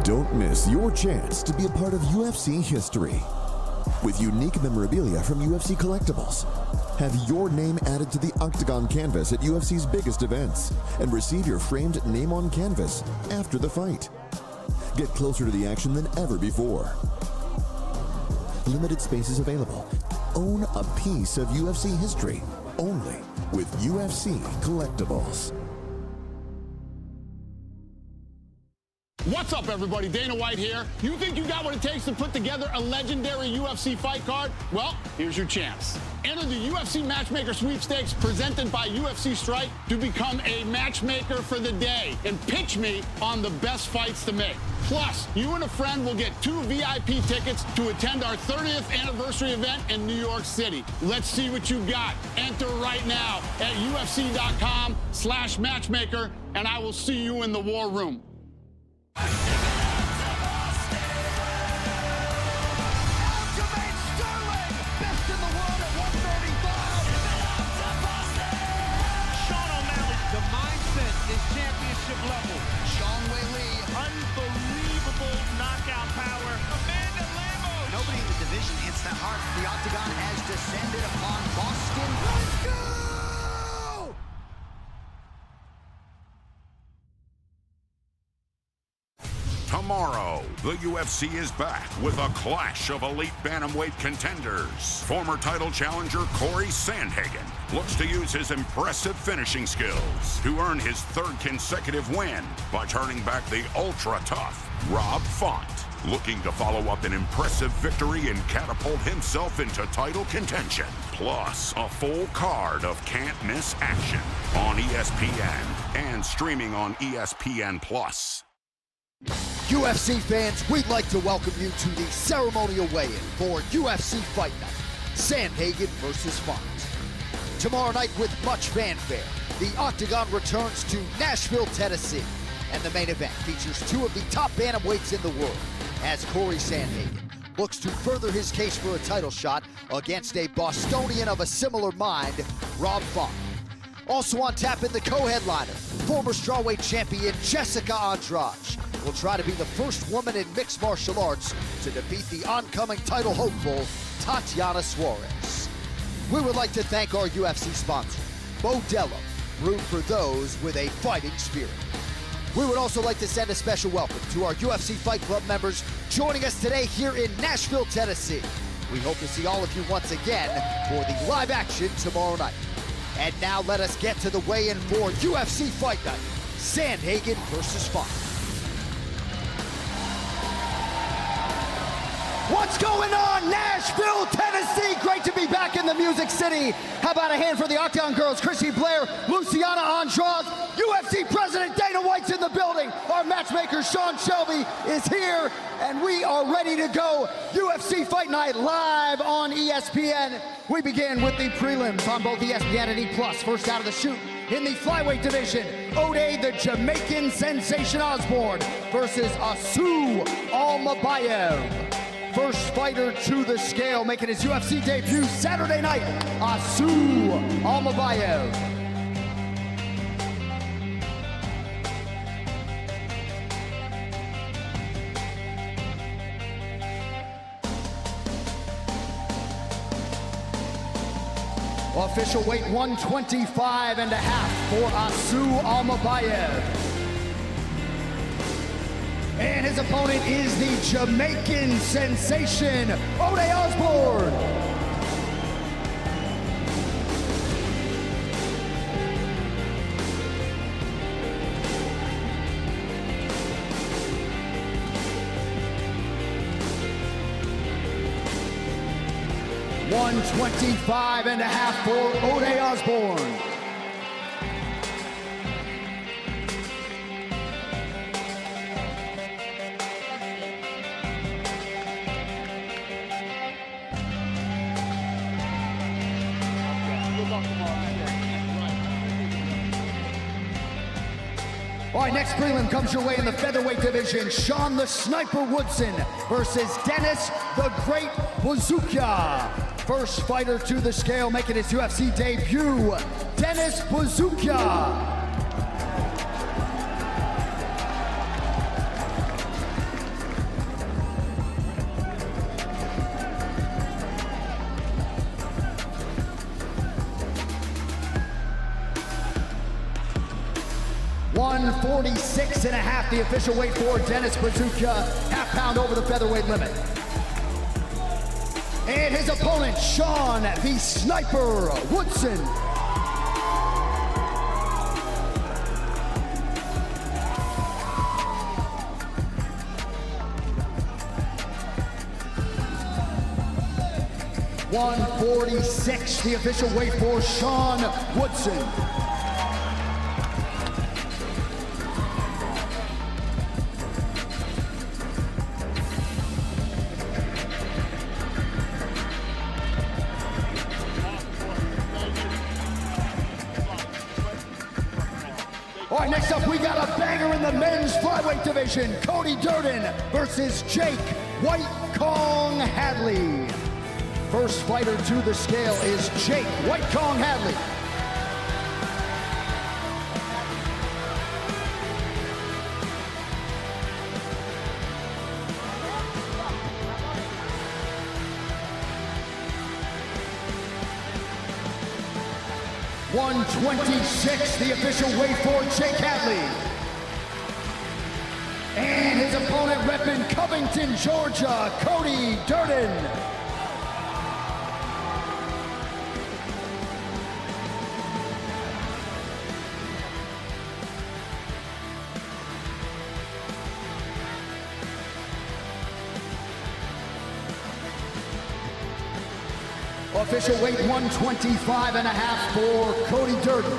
Don't miss your chance to be a part of UFC history. With unique memorabilia from UFC Collectibles. Have your name added to the Octagon canvas at UFC's biggest events and receive your framed name on canvas after the fight. Get closer to the action than ever before. Limited spaces available. Own a piece of UFC history only with UFC Collectibles. What's up, everybody? Dana White here. You think you got what it takes to put together a legendary UFC fight card? Well, here's your chance. Enter the UFC Matchmaker sweepstakes presented by UFC Strike to become a matchmaker for the day and pitch me on the best fights to make. Plus, you and a friend will get 2 VIP tickets to attend our 30th anniversary event in New York City. Let's see what you got. Enter right now at UFC.com/matchmaker, and I will see you in the war room. Level. Sean Weili, unbelievable knockout power. Amanda Lemos. Nobody in the division hits that hard. The Octagon has descended upon Boston. Let's go! Tomorrow, the UFC is back with a clash of elite bantamweight contenders. Former title challenger Corey Sandhagen looks to use his impressive finishing skills to earn his 3rd consecutive win by turning back the ultra-tough Rob Font, looking to follow up an impressive victory and catapult himself into title contention. Plus, a full card of can't-miss action on ESPN and streaming on ESPN+. UFC fans, we'd like to welcome you to the ceremonial weigh-in for UFC Fight Night, Sandhagen versus Font. Tomorrow night with much fanfare, the Octagon returns to Nashville, Tennessee, and the main event features 2 of the top bantamweights in the world, as Corey Sandhagen looks to further his case for a title shot against a Bostonian of a similar mind, Rob Font. Also on tap in the co-headliner, former strawweight champion Jessica Andrade will try to be the first woman in mixed martial arts to defeat the oncoming title hopeful, Tatiana Suarez. We would like to thank our UFC sponsor, Modelo, brewed for those with a fighting spirit. We would also like to send a special welcome to our UFC Fight Club members joining us today here in Nashville, Tennessee. We hope to see all of you once again for the live action tomorrow night. And now let us get to the weigh-in for UFC Fight Night, Sandhagen versus Font. What's going on, Nashville, Tennessee? Great to be back in the Music City. How about a hand for the Octagon girls, Chrissy Blair, Luciana Andrade, UFC President Dana White's in the building. Our matchmaker, Sean Shelby, is here, and we are ready to go. UFC Fight Night live on ESPN. We begin with the prelims on both ESPN and E+. First out of the chute in the flyweight division, Ode the Jamaican Sensation Osborne versus Asu Almabayev. First fighter to the scale, making his UFC debut Saturday night, Asu Almabayev. Official weight 125.5 for Asu Almabayev. And his opponent is the Jamaican sensation, Ode Osborne. $125.5 for Ode Osborne. All right, next prelim comes your way in the featherweight division. Sean the Sniper Woodson versus Dennis the Great Bazooka. First fighter to the scale, making his UFC debut, Dennis Bazooka. 146.5, the official weight for Dennis Bazooka, half pound over the featherweight limit. And his opponent, Sean the Sniper Woodson. .146, the official weight for Sean Woodson. All right, next up, we got a banger in the men's flyweight division. Cody Durden versus Jake White Kong Hadley. First fighter to the scale is Jake White Kong Hadley. .126, the official weight for Jake Hadley. And his opponent repping Covington, Georgia, Cody Durden. Official weight 125.5 for Cody Durden.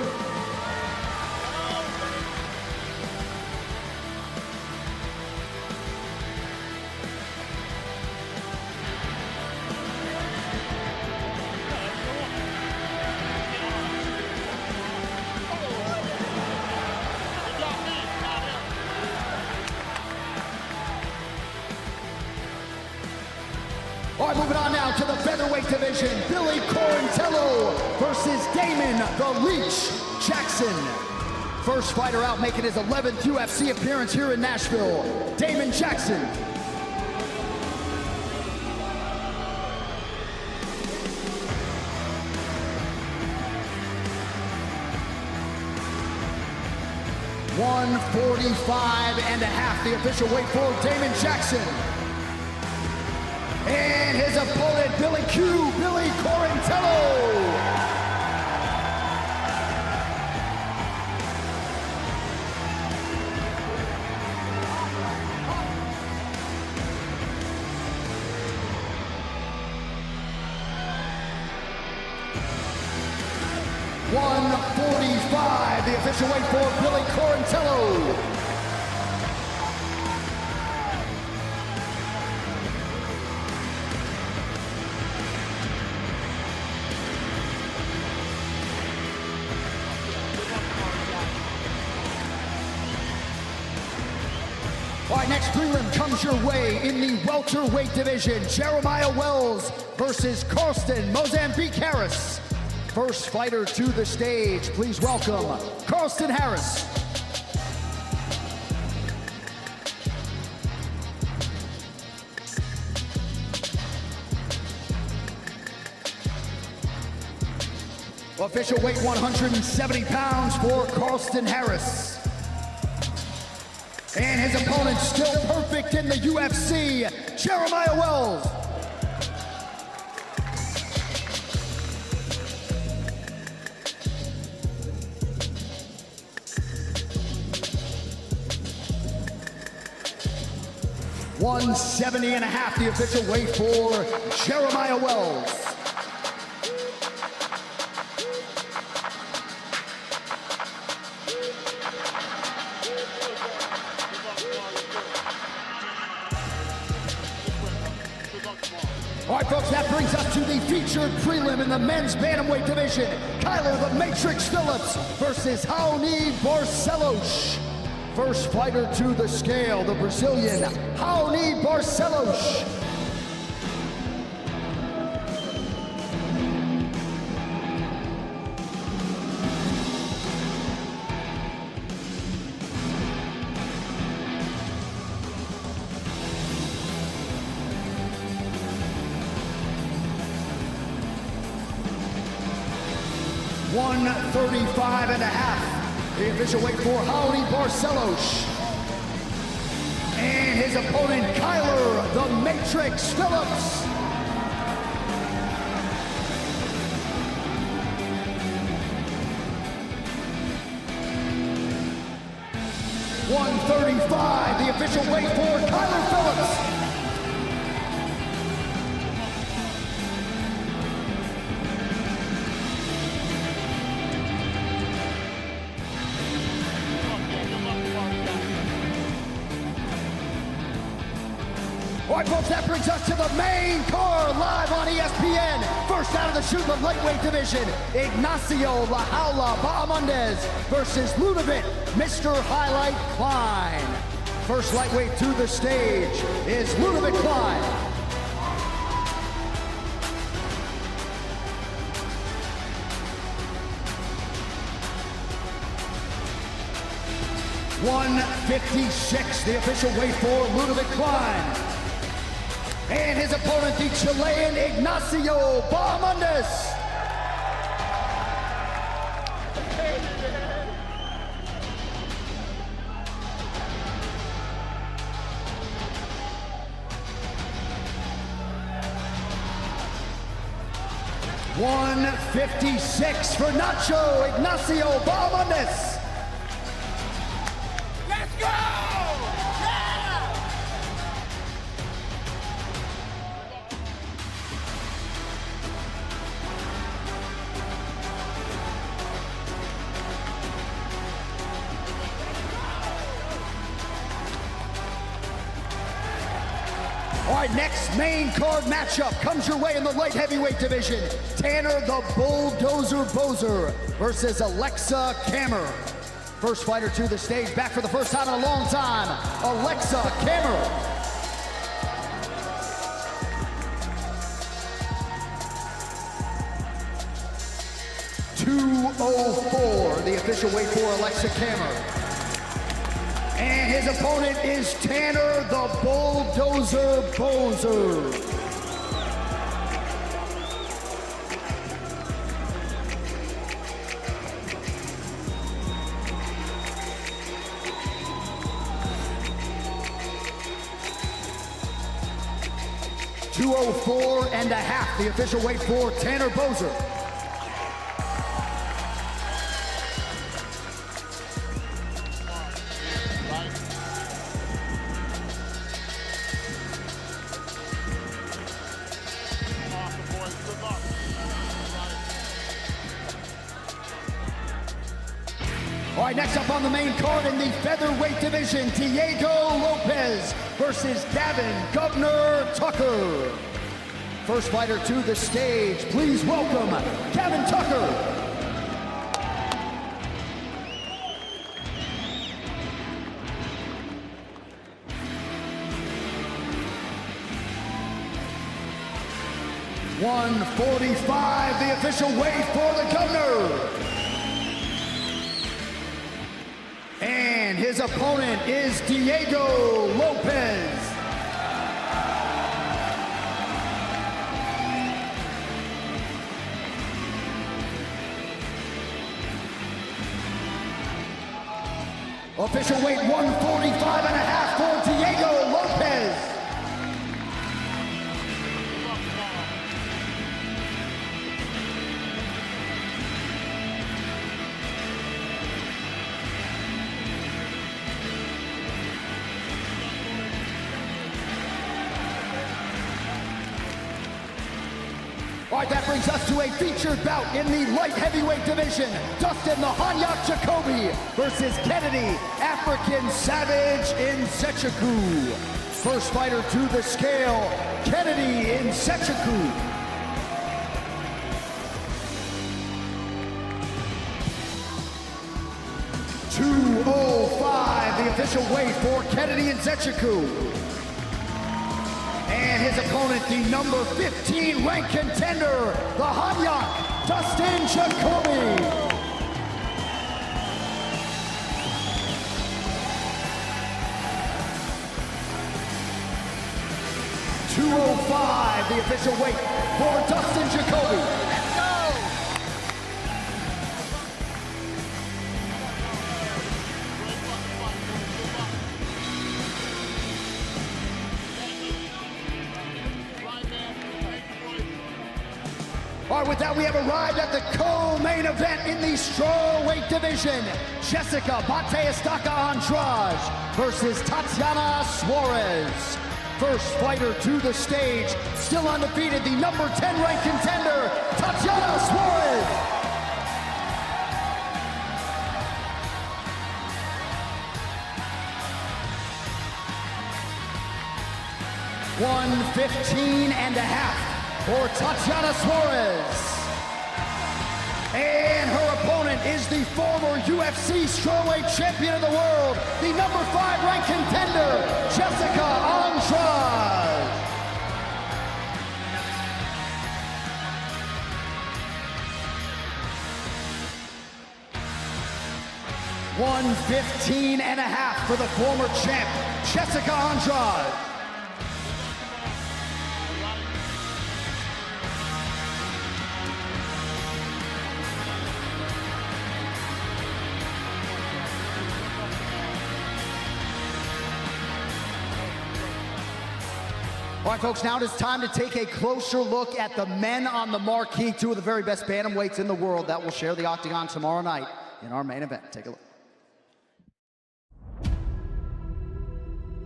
All right, moving on now to the featherweight division. Billy Corantello versus Damon the Leech Jackson. First fighter out, making his 11th UFC appearance here in Nashville, Damon Jackson. .145.5, the official weight for Damon Jackson. And his opponent, Billy Corantello. .145, the official weight for Billy Corantello. All right, next prelim comes your way in the welterweight division. Jeremiah Wells versus Carlston Mozambique Harris. First fighter to the stage, please welcome Carlston Harris. Official weight 170 pounds for Carlston Harris. And his opponent, still perfect in the UFC, Jeremiah Wells. .170.5, the official weight for Jeremiah Wells. All right, folks, that brings us to the featured prelim in the men's bantamweight division. Kyler the Matrix Phillips versus Raoni Barcelos. First fighter to the scale, the Brazilian Raoni Barcelos. .135.5, the official weight for Howdy Barcelos. And his opponent, Kyler the Matrix Phillips. 135, the official weight for Kyler Phillips. All right, folks, that brings us to the main card live on ESPN. First out of the chute, the lightweight division, Ignacio La Jaula Bahamondes versus Ludovic, Mr. Highlight Klein. First lightweight to the stage is Ludovic Klein. .156, the official weight for Ludovic Klein. And his opponent, the Chilean Ignacio Bahamondes. .156 for Nacho Ignacio Bahamondes. Let's go! All right, next main card matchup comes your way in the light heavyweight division. Tanner the Bulldozer Bozer versus Alexa Kammer. First fighter to the stage, back for the first time in a long time, Alexa Kammer. .204, the official weight for Alexa Kammer. And his opponent is Tanner the Bulldozer Bozer. .204.5, the official weight for Tanner Bozer. All right, next up on the main card in the featherweight division, Diego Lopez versus Gavin Governor Tucker. First fighter to the stage, please welcome Gavin Tucker. .145, the official weight for the Governor. And his opponent is Diego Lopez. Official weight 145.5 for Diego Lopez. All right, that brings us to a featured bout in the light heavyweight division. Dustin the Hanyak Jacoby versus Kennedy, African Savage Nzechukwu. First fighter to the scale, Kennedy Nzechukwu. .205, the official weight for Kennedy Nzechukwu. And his opponent, the number 15 ranked contender, the Hanyak, Dustin Jacoby. .205, the official weight for Dustin Jacoby. All right, with that, we have arrived at the co-main event in the strawweight division. Jessica Bate-Estaca Andrade versus Tatiana Suarez. First fighter to the stage, still undefeated, the number 10 ranked contender, Tatiana Suarez. $115.5 for Tatiana Suarez. And her opponent is the former UFC strawweight champion of the world, the number 5 ranked contender, Jessica Andrade. $115.5 for the former champ, Jessica Andrade. All right, folks, now it is time to take a closer look at the men on the marquee, 2 of the very best bantamweights in the world that will share the octagon tomorrow night in our main event. Take a look.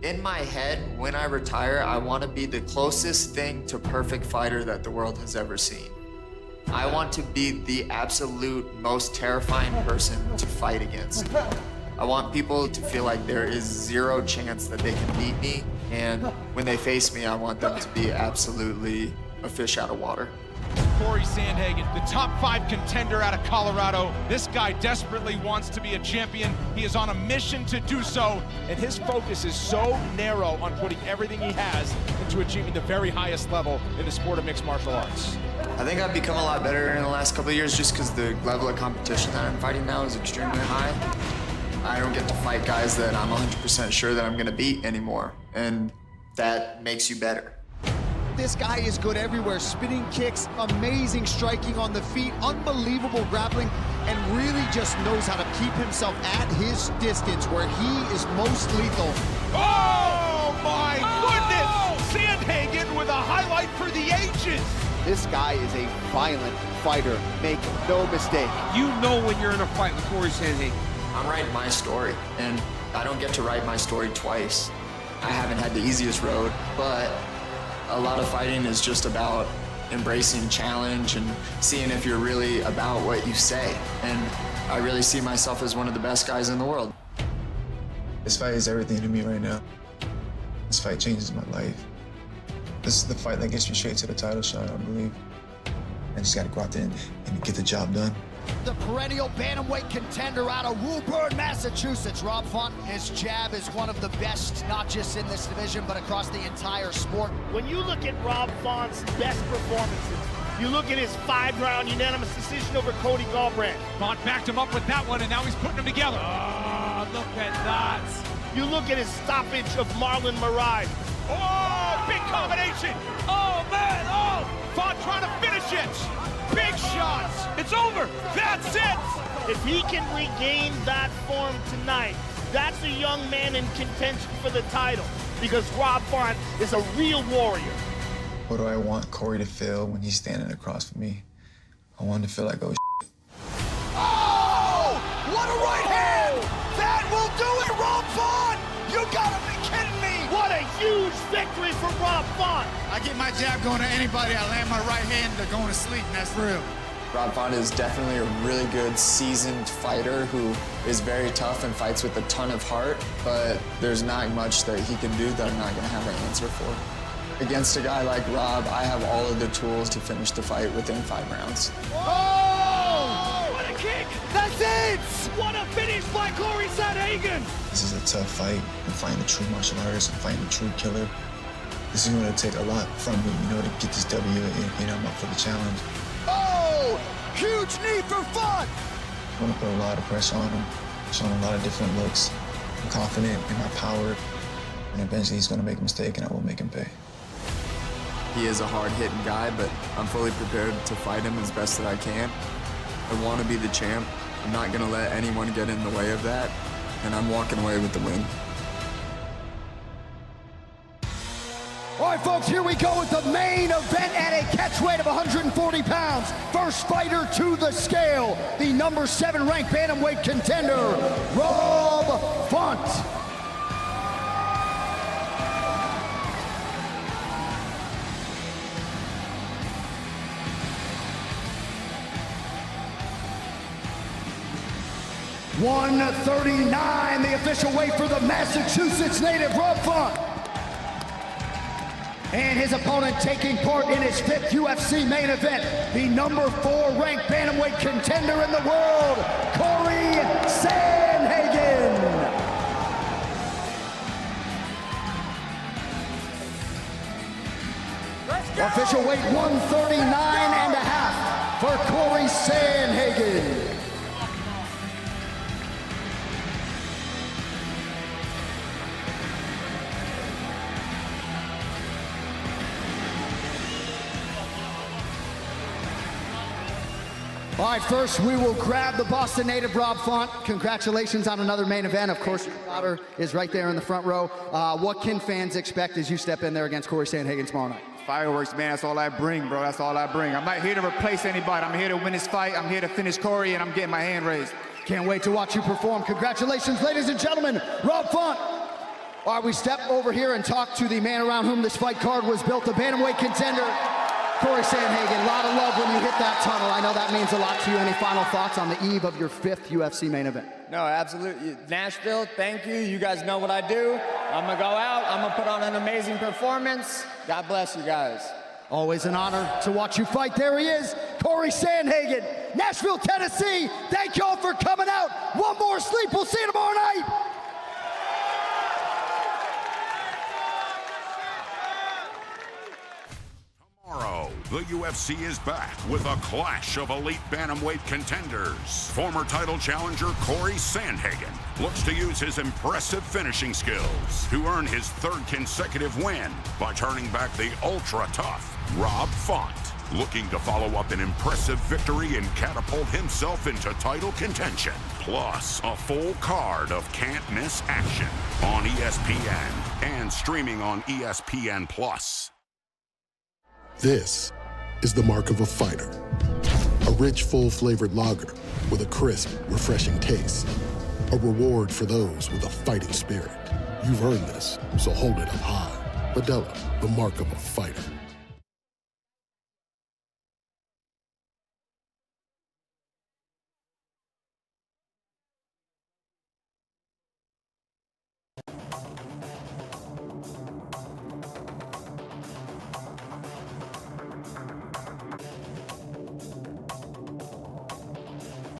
In my head, when I retire, I want to be the closest thing to perfect fighter that the world has ever seen. I want to be the absolute most terrifying person to fight against. I want people to feel like there is 0 chance that they can beat me, and when they face me, I want them to be absolutely a fish out of water. Corey Sandhagen, the top 5 contender out of Colorado. This guy desperately wants to be a champion. He is on a mission to do so, and his focus is so narrow on putting everything he has into achieving the very highest level in the sport of mixed martial arts. I think I've become a lot better in the last couple of years just because the level of competition that I'm fighting now is extremely high. I don't get to fight guys that I'm 100% sure that I'm gonna beat anymore, and that makes you better. This guy is good everywhere. Spinning kicks, amazing striking on the feet, unbelievable grappling, and really just knows how to keep himself at his distance where he is most lethal. Oh my goodness! Sandhagen with a highlight for the ages. This guy is a violent fighter, make no mistake. You know when you're in a fight with Corey Sandhagen. I'm writing my story, and I don't get to write my story twice. I haven't had the easiest road, but a lot of fighting is just about embracing challenge and seeing if you're really about what you say. And I really see myself as one of the best guys in the world. This fight is everything to me right now. This fight changes my life. This is the fight that gets me straight to the title shot, I believe. I just gotta go out there and get the job done. The perennial bantamweight contender out of Woburn, Massachusetts, Rob Font. His jab is one of the best, not just in this division, but across the entire sport. When you look at Rob Font's best performances, you look at his 5-round unanimous decision over Cody Garbrandt. Font backed him up with that one, and now he's putting them together. Oh, look at that. You look at his stoppage of Marlon Moraes. Oh, big combination. Oh, man, oh. Font trying to finish it. Big shots. It's over. That's it. If he can regain that form tonight, that's a young man in contention for the title, because Rob Font is a real warrior. What do I want Corey to feel when he's standing across from me? I want him to feel like, oh, Oh! What a right hand! That will do it, Rob Font! You gotta be kidding me! What a huge victory for Rob Font! I get my jab going to anybody, I land my right hand, they're going to sleep, and that's real. Rob Font is definitely a really good, seasoned fighter who is very tough and fights with a ton of heart, but there's not much that he can do that I'm not going to have an answer for. Against a guy like Rob, I have all of the tools to finish the fight within 5 rounds. Oh! What a kick! That's it! What a finish by Corey Sandhagen! this is a tough fight. I'm fighting a true martial artist. I'm fighting a true killer. This is going to take a lot from me, to get this W, and I'm up for the challenge. Oh! Huge knee for Font! I want to put a lot of pressure on him, show him a lot of different looks. I'm confident in my power, and eventually he's going to make a mistake, and I will make him pay. He is a hard-hitting guy, but I'm fully prepared to fight him as best that I can. I want to be the champ. I'm not going to let anyone get in the way of that, and I'm walking away with the win. All right, folks, here we go with the main event at a catch weight of 140 pounds. First fighter to the scale, the number 7 ranked bantamweight contender, Rob Font. $139, the official weight for the Massachusetts native, Rob Font. And his opponent taking part in his 5th UFC main event, the number 4 ranked bantamweight contender in the world, Corey Sandhagen. Official weight 139.5 for Corey Sandhagen. All right, first we will grab the Boston native, Rob Font. Congratulations on another main event. Of course, your daughter is right there in the front row. What can fans expect as you step in there against Corey Sandhagen tomorrow night? Fireworks, man, that's all I bring, bro. That's all I bring. I'm not here to replace anybody. I'm here to win this fight. I'm here to finish Corey, and I'm getting my hand raised. Can't wait to watch you perform. Congratulations, ladies and gentlemen, Rob Font. All right, we step over here and talk to the man around whom this fight card was built, the bantamweight contender, Corey Sandhagen. A lot of love when you hit that tunnel. I know that means a lot to you. Any final thoughts on the eve of your 5th UFC main event? No, absolutely. Nashville, thank you. You guys know what I do. I'm going to go out. I'm going to put on an amazing performance. God bless you guys. Always an honor to watch you fight. There he is, Corey Sandhagen, Nashville, Tennessee. Thank y'all for coming out. One more sleep. We'll see you tomorrow night. Tomorrow, the UFC is back with a clash of elite bantamweight contenders. Former title challenger Corey Sandhagen looks to use his impressive finishing skills to earn his 3rd consecutive win by turning back the ultra-tough Rob Font, looking to follow up an impressive victory and catapult himself into title contention. Plus, a full card of can't-miss action on ESPN and streaming on ESPN+. This is the mark of a fighter. A rich, full-flavored lager with a crisp, refreshing taste. A reward for those with a fighting spirit. You've earned this, so hold it up high. Modelo, the mark of a fighter.